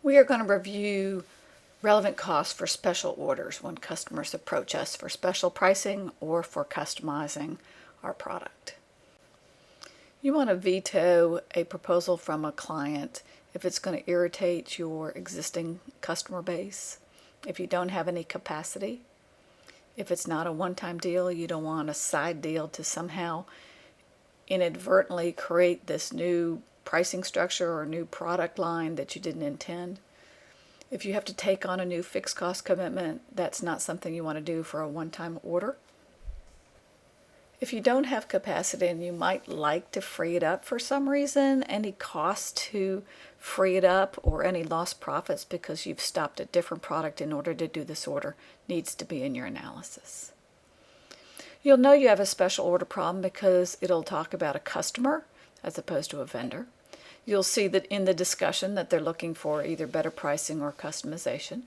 We are going to review relevant costs for special orders when customers approach us for special pricing or for customizing our product. You want to veto a proposal from a client if it's going to irritate your existing customer base, if you don't have any capacity, if it's not a one-time deal, you don't want a side deal to somehow inadvertently create this new pricing structure or new product line that you didn't intend. If you have to take on a new fixed cost commitment, that's not something you want to do for a one-time order. If you don't have capacity and you might like to free it up for some reason, any cost to free it up or any lost profits because you've stopped a different product in order to do this order needs to be in your analysis. You'll know you have a special order problem because it'll talk about a customer as opposed to a vendor. You'll see that in the discussion that they're looking for either better pricing or customization.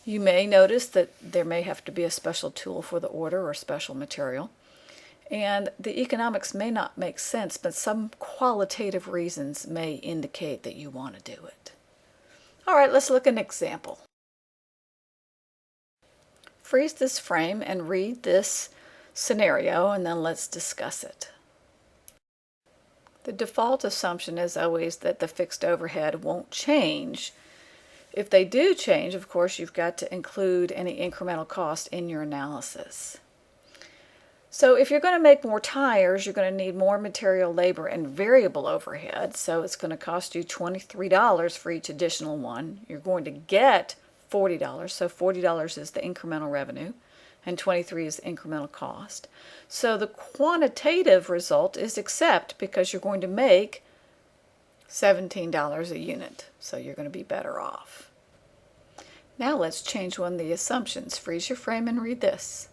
You may notice that there may have to be a special tool for the order or special material. And the economics may not make sense, but some qualitative reasons may indicate that you want to do it. All right, let's look at an example. Freeze this frame and read this scenario, and then let's discuss it. The default assumption is always that the fixed overhead won't change. If they do change, of course, you've got to include any incremental cost in your analysis. So if you're going to make more tires, you're going to need more material, labor, and variable overhead. So it's going to cost you $23 for each additional one. You're going to get $40. So $40 is the incremental revenue, and $23 is the incremental cost. So the quantitative result is accept because you're going to make $17 a unit. So you're going to be better off. Now let's change one of the assumptions. Freeze your frame and read this.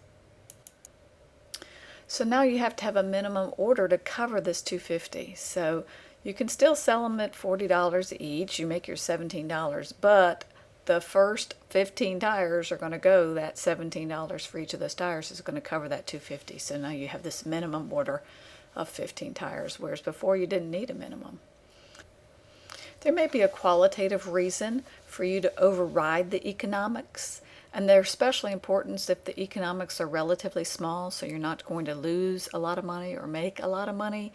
So now you have to have a minimum order to cover this $250. So you can still sell them at $40 each. You make your $17, but the first 15 tires are going to go, that $17 for each of those tires is going to cover that $250. So now you have this minimum order of 15 tires, whereas before you didn't need a minimum. There may be a qualitative reason for you to override the economics. And they're especially important if the economics are relatively small, so you're not going to lose a lot of money or make a lot of money,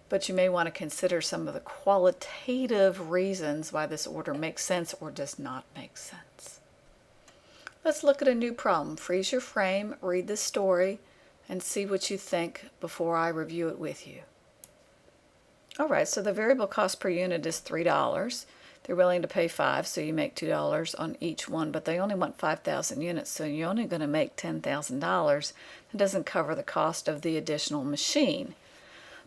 but you may want to consider some of the qualitative reasons why this order makes sense or does not make sense. Let's look at a new problem. Freeze your frame, read the story, and see what you think before I review it with you. All right, so the variable cost per unit is $3. They're willing to pay $5, so you make $2 on each one, but they only want 5,000 units, so you're only going to make $10,000. It doesn't cover the cost of the additional machine.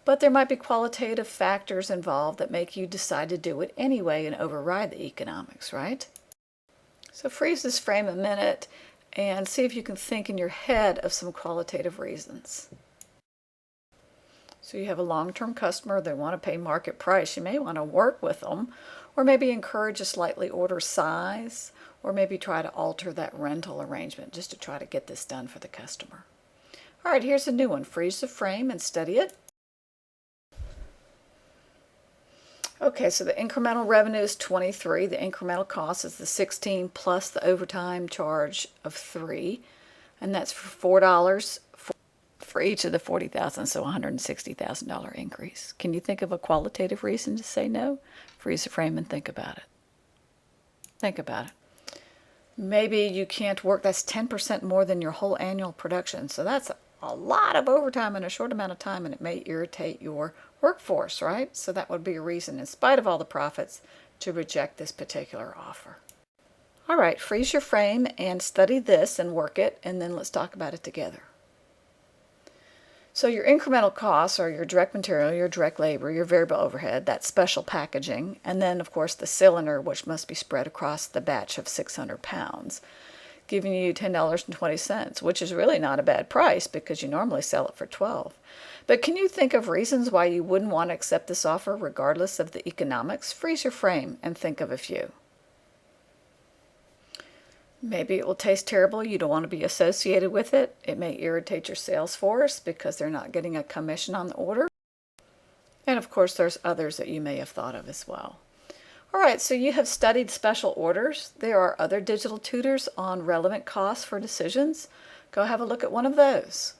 But there might be qualitative factors involved that make you decide to do it anyway and override the economics, right? So freeze this frame a minute and see if you can think in your head of some qualitative reasons. So you have a long-term customer, they want to pay market price. You may want to work with them, or maybe encourage a slightly order size, or maybe try to alter that rental arrangement just to try to get this done for the customer. All right, here's a new one. Freeze the frame and study it. Okay, so the incremental revenue is 23. The incremental cost is the 16 plus the overtime charge of 3, and that's for $4 for each of the 40,000, so $160,000 increase. Can you think of a qualitative reason to say no? Freeze the frame and think about it. Think about it. Maybe you can't work, that's 10% more than your whole annual production, so that's a lot of overtime in a short amount of time, and it may irritate your workforce, right? So that would be a reason, in spite of all the profits, to reject this particular offer. All right, freeze your frame and study this and work it, and then let's talk about it together. So your incremental costs are your direct material, your direct labor, your variable overhead, that's special packaging, and then of course the cylinder, which must be spread across the batch of 600 pounds, giving you $10.20, which is really not a bad price because you normally sell it for $12. But can you think of reasons why you wouldn't want to accept this offer regardless of the economics? Freeze your frame and think of a few. Maybe it will taste terrible. You don't want to be associated with it. It may irritate your sales force because they're not getting a commission on the order. And of course, there's others that you may have thought of as well. All right, so you have studied special orders. There are other digital tutors on relevant costs for decisions. Go have a look at one of those.